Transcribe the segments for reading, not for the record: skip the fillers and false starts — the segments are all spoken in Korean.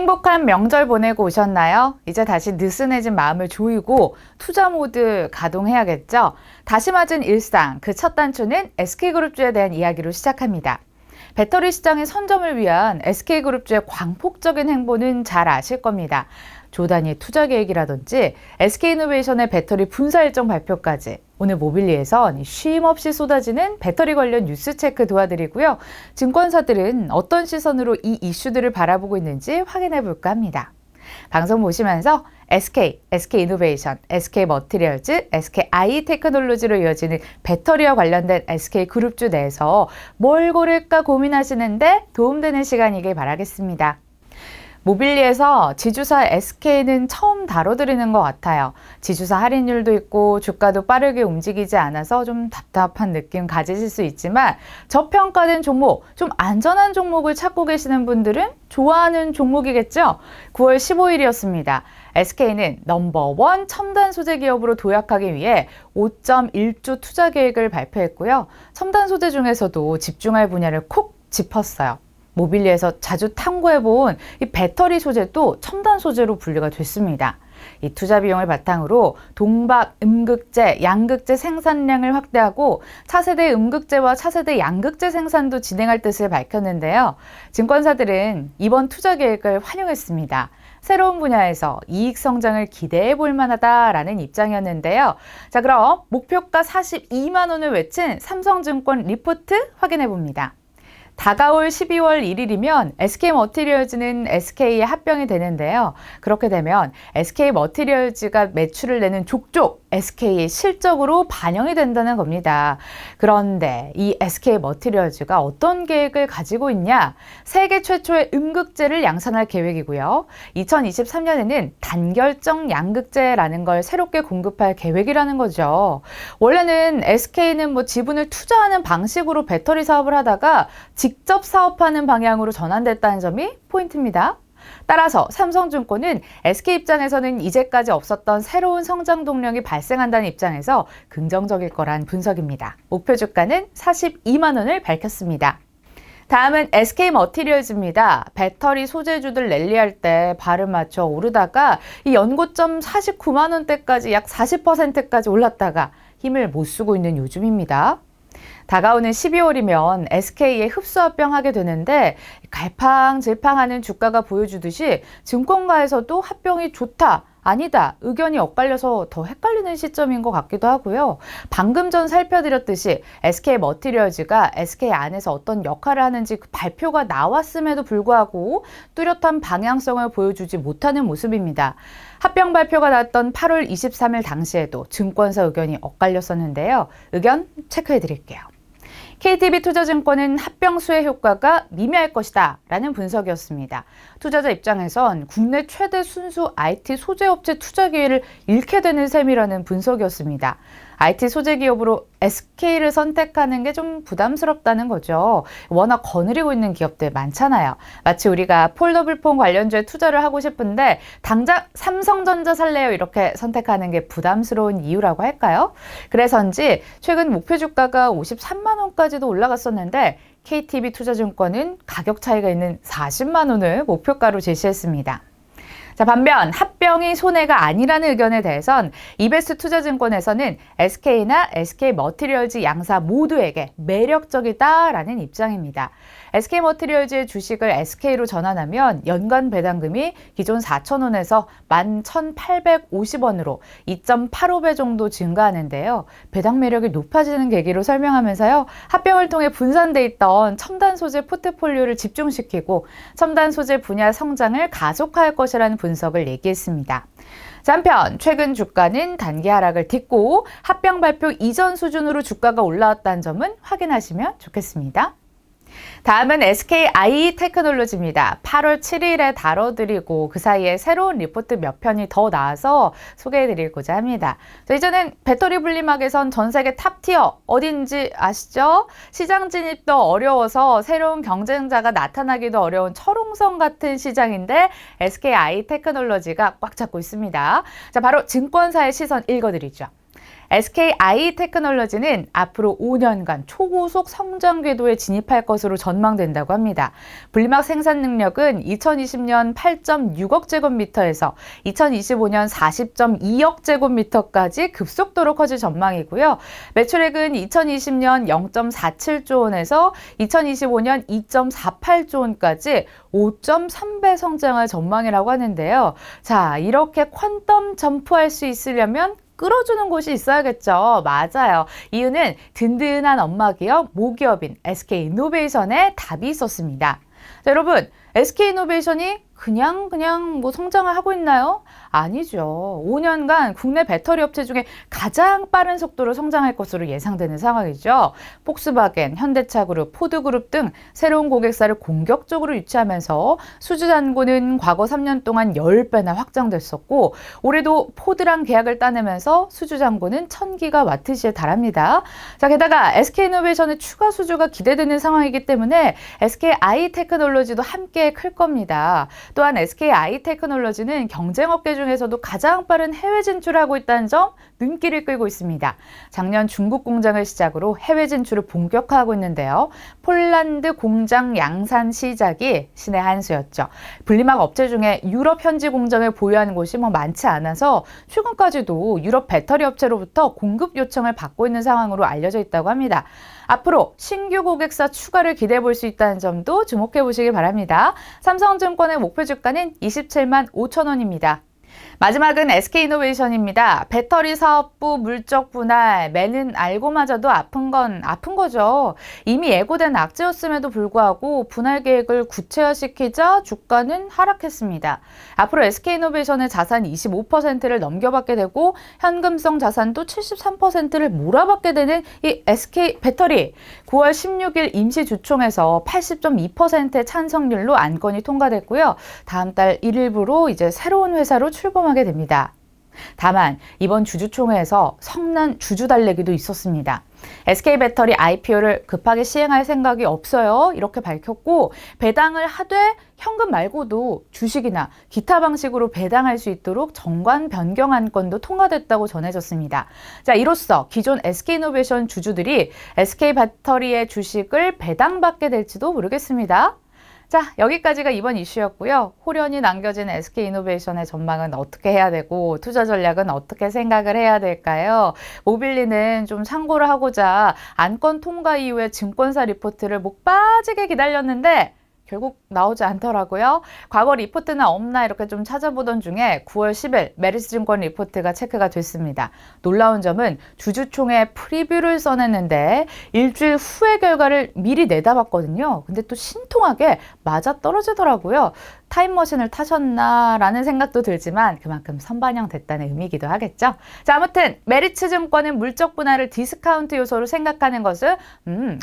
행복한 명절 보내고 오셨나요? 이제 다시 느슨해진 마음을 조이고 투자 모드 가동해야겠죠? 다시 맞은 일상, 그 첫 단추는 SK그룹주에 대한 이야기로 시작합니다. 배터리 시장의 선점을 위한 SK그룹주의 광폭적인 행보는 잘 아실 겁니다. 조단위의 투자 계획이라든지 SK이노베이션의 배터리 분사 일정 발표까지 오늘 모빌리에선 쉼 없이 쏟아지는 배터리 관련 뉴스 체크 도와드리고요. 증권사들은 어떤 시선으로 이 이슈들을 바라보고 있는지 확인해 볼까 합니다. 방송 보시면서 SK, SK이노베이션, SK머티리얼즈, SKI테크놀로지로 이어지는 배터리와 관련된 SK그룹주 내에서 뭘 고를까 고민하시는데 도움되는 시간이길 바라겠습니다. 모빌리에서 지주사 SK는 처음 다뤄드리는 것 같아요. 지주사 할인율도 있고 주가도 빠르게 움직이지 않아서 좀 답답한 느낌 가지실 수 있지만 저평가된 종목, 좀 안전한 종목을 찾고 계시는 분들은 좋아하는 종목이겠죠? 9월 15일이었습니다. SK는 넘버원 첨단 소재 기업으로 도약하기 위해 5.1조 투자 계획을 발표했고요. 첨단 소재 중에서도 집중할 분야를 콕 짚었어요. 모빌리에서 자주 탐구해본 이 배터리 소재도 첨단 소재로 분류가 됐습니다. 이 투자 비용을 바탕으로 동박 음극재, 양극재 생산량을 확대하고 차세대 음극재와 차세대 양극재 생산도 진행할 뜻을 밝혔는데요. 증권사들은 이번 투자 계획을 환영했습니다. 새로운 분야에서 이익 성장을 기대해 볼 만하다라는 입장이었는데요. 자, 그럼 목표가 42만 원을 외친 삼성증권 리포트 확인해 봅니다. 다가올 12월 1일이면 SK머티리얼즈는 SK에 합병이 되는데요. 그렇게 되면 SK머티리얼즈가 매출을 내는 족족 SK의 실적으로 반영이 된다는 겁니다. 그런데 이 SK머티리얼즈가 어떤 계획을 가지고 있냐? 세계 최초의 음극재를 양산할 계획이고요. 2023년에는 단결정 양극재라는 걸 새롭게 공급할 계획이라는 거죠. 원래는 SK는 지분을 투자하는 방식으로 배터리 사업을 하다가 직접 사업하는 방향으로 전환됐다는 점이 포인트입니다. 따라서 삼성증권은 SK 입장에서는 이제까지 없었던 새로운 성장 동력이 발생한다는 입장에서 긍정적일 거란 분석입니다. 목표 주가는 42만 원을 밝혔습니다. 다음은 SK머티리얼즈입니다. 배터리 소재주들 랠리할 때 발을 맞춰 오르다가 이 연고점 49만 원대까지 약 40%까지 올랐다가 힘을 못 쓰고 있는 요즘입니다. 다가오는 12월이면 SK에 흡수 합병하게 되는데 갈팡질팡하는 주가가 보여주듯이 증권가에서도 합병이 좋다, 아니다 의견이 엇갈려서 더 헷갈리는 시점인 것 같기도 하고요. 방금 전 살펴드렸듯이 SK머티리얼즈가 SK 안에서 어떤 역할을 하는지 그 발표가 나왔음에도 불구하고 뚜렷한 방향성을 보여주지 못하는 모습입니다. 합병 발표가 나왔던 8월 23일 당시에도 증권사 의견이 엇갈렸었는데요. 의견 체크해 드릴게요. KTB투자증권은 합병 수혜 효과가 미미할 것이다 라는 분석이었습니다. 투자자 입장에선 국내 최대 순수 IT 소재업체 투자 기회를 잃게 되는 셈이라는 분석이었습니다. IT 소재 기업으로 SK를 선택하는 게 좀 부담스럽다는 거죠. 워낙 거느리고 있는 기업들 많잖아요. 마치 우리가 폴더블폰 관련주에 투자를 하고 싶은데 당장 삼성전자 살래요 이렇게 선택하는 게 부담스러운 이유라고 할까요? 그래서인지 최근 목표 주가가 53만 원까지도 올라갔었는데 KTB투자증권은 가격 차이가 있는 40만 원을 목표가로 제시했습니다. 자, 반면 합병이 손해가 아니라는 의견에 대해선 이베스트 투자증권에서는 SK나 SK머티리얼즈 양사 모두에게 매력적이다라는 입장입니다. SK머티리얼즈의 주식을 SK로 전환하면 연간 배당금이 기존 4,000원에서 11,850원으로 2.85배 정도 증가하는데요. 배당 매력이 높아지는 계기로 설명하면서요. 합병을 통해 분산돼 있던 첨단 소재 포트폴리오를 집중시키고 첨단 소재 분야 성장을 가속화할 것이라는 분석을 얘기했습니다. 한편 최근 주가는 단기 하락을 딛고 합병 발표 이전 수준으로 주가가 올라왔다는 점은 확인하시면 좋겠습니다. 다음은 SKI테크놀로지입니다. 8월 7일에 다뤄드리고 그 사이에 새로운 리포트 몇 편이 더 나와서 소개해드리고자 합니다. 이제는 배터리 분리막에선 전 세계 탑티어 어딘지 아시죠? 시장 진입도 어려워서 새로운 경쟁자가 나타나기도 어려운 철옹성 같은 시장인데 SKI테크놀로지가 꽉 잡고 있습니다. 자, 바로 증권사의 시선 읽어드리죠. SKI 테크놀로지는 앞으로 5년간 초고속 성장 궤도에 진입할 것으로 전망된다고 합니다. 분리막 생산 능력은 2020년 8.6억 제곱미터에서 2025년 40.2억 제곱미터까지 급속도로 커질 전망이고요. 매출액은 2020년 0.47조 원에서 2025년 2.48조 원까지 5.3배 성장할 전망이라고 하는데요. 자, 이렇게 퀀텀 점프할 수 있으려면 끌어주는 곳이 있어야겠죠. 맞아요. 이유는 든든한 엄마 기업, 모기업인 SK이노베이션에 답이 있었습니다. 자, 여러분, SK이노베이션이 그냥 뭐 성장을 하고 있나요? 아니죠. 5년간 국내 배터리 업체 중에 가장 빠른 속도로 성장할 것으로 예상되는 상황이죠. 폭스바겐, 현대차그룹, 포드그룹 등 새로운 고객사를 공격적으로 유치하면서 수주 잔고는 과거 3년 동안 10배나 확장됐었고 올해도 포드랑 계약을 따내면서 수주 잔고는 1000기가와트시에 달합니다. 자, 게다가 SK이노베이션의 추가 수주가 기대되는 상황이기 때문에 SKI 테크놀로지도 함께 클 겁니다. 또한 SKI 테크놀로지는 경쟁업계 중에서도 가장 빠른 해외 진출하고 있다는 점 눈길을 끌고 있습니다. 작년 중국 공장을 시작으로 해외 진출을 본격화하고 있는데요. 폴란드 공장 양산 시작이 신의 한 수였죠. 분리막 업체 중에 유럽 현지 공장을 보유하는 곳이 많지 않아서 최근까지도 유럽 배터리 업체로부터 공급 요청을 받고 있는 상황으로 알려져 있다고 합니다. 앞으로 신규 고객사 추가를 기대해 볼 수 있다는 점도 주목해 보시기 바랍니다. 삼성증권의 목표 주가는 27만 5천 원입니다. 마지막은 SK이노베이션입니다. 배터리 사업부 물적 분할, 매는 알고마저도 아픈 건 아픈 거죠. 이미 예고된 악재였음에도 불구하고 분할 계획을 구체화시키자 주가는 하락했습니다. 앞으로 SK이노베이션의 자산 25%를 넘겨받게 되고 현금성 자산도 73%를 몰아받게 되는 이 SK 배터리. 9월 16일 임시주총에서 80.2%의 찬성률로 안건이 통과됐고요. 다음 달 1일부로 이제 새로운 회사로 출범하게 됩니다. 다만 이번 주주총회에서 성난 주주 달래기도 있었습니다. SK배터리 IPO를 급하게 시행할 생각이 없어요. 이렇게 밝혔고 배당을 하되 현금 말고도 주식이나 기타 방식으로 배당할 수 있도록 정관 변경 안건도 통과됐다고 전해졌습니다. 자, 이로써 기존 SK이노베이션 주주들이 SK배터리의 주식을 배당받게 될지도 모르겠습니다. 자, 여기까지가 이번 이슈였고요. 호련히 남겨진 SK이노베이션의 전망은 어떻게 해야 되고 투자 전략은 어떻게 생각을 해야 될까요? 모빌리는 좀 참고를 하고자 안건 통과 이후에 증권사 리포트를 목 빠지게 기다렸는데 결국 나오지 않더라고요. 과거 리포트는 없나 이렇게 좀 찾아보던 중에 9월 10일 메리츠증권 리포트가 체크가 됐습니다. 놀라운 점은 주주총회 프리뷰를 써냈는데 일주일 후의 결과를 미리 내다봤거든요. 근데 또 신통하게 맞아떨어지더라고요. 타임머신을 타셨나라는 생각도 들지만 그만큼 선반영됐다는 의미이기도 하겠죠. 자, 아무튼 메리츠증권은 물적 분할을 디스카운트 요소로 생각하는 것을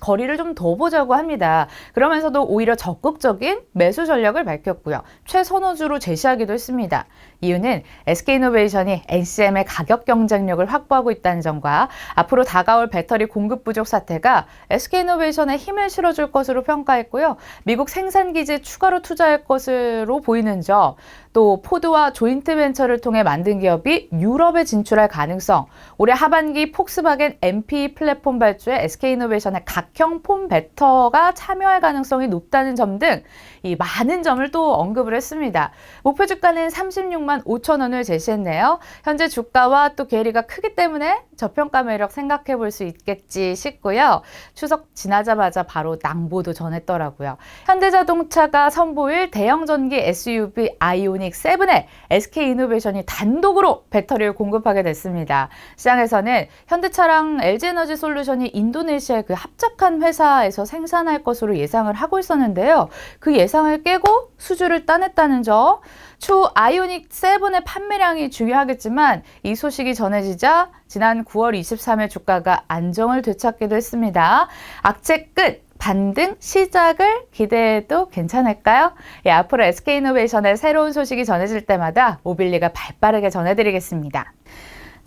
거리를 좀 더 보자고 합니다. 그러면서도 오히려 적극적인 매수 전략을 밝혔고요. 최선호주로 제시하기도 했습니다. 이유는 SK이노베이션이 NCM의 가격 경쟁력을 확보하고 있다는 점과 앞으로 다가올 배터리 공급 부족 사태가 SK이노베이션에 힘을 실어줄 것으로 평가했고요. 미국 생산기지에 추가로 투자할 것으로 보이는 점, 또 포드와 조인트 벤처를 통해 만든 기업이 유럽에 진출할 가능성, 올해 하반기 폭스바겐 MP 플랫폼 발주에 SK이노베이션의 각형 폼 배터가 참여할 가능성이 높다는 점 등 이 많은 점을 또 언급을 했습니다. 목표 주가는 36만 5천 원을 제시했네요. 현재 주가와 또 괴리가 크기 때문에 저평가 매력 생각해 볼 수 있겠지 싶고요. 추석 지나자마자 바로 낭보도 전했더라고요. 현대자동차가 선보일 대형 전기 SUV 아이오닉 7에 SK이노베이션이 단독으로 배터리를 공급하게 됐습니다. 시장에서는 현대차랑 LG에너지솔루션이 인도네시아의 그 합작한 회사에서 생산할 것으로 예상을 하고 있었는데요. 그 예상을 깨고 수주를 따냈다는 점, 추후 아이오닉 7의 판매량이 중요하겠지만 이 소식이 전해지자 지난 9월 23일 주가가 안정을 되찾기도 했습니다. 악재 끝! 반등 시작을 기대해도 괜찮을까요? 예, 앞으로 SK이노베이션의 새로운 소식이 전해질 때마다 모빌리가 발빠르게 전해드리겠습니다.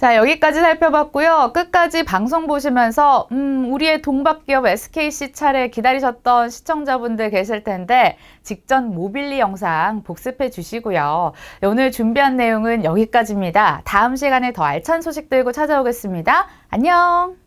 자, 여기까지 살펴봤고요. 끝까지 방송 보시면서 우리의 동박기업 SKC 차례 기다리셨던 시청자분들 계실 텐데 직전 모빌리 영상 복습해 주시고요. 오늘 준비한 내용은 여기까지입니다. 다음 시간에 더 알찬 소식 들고 찾아오겠습니다. 안녕!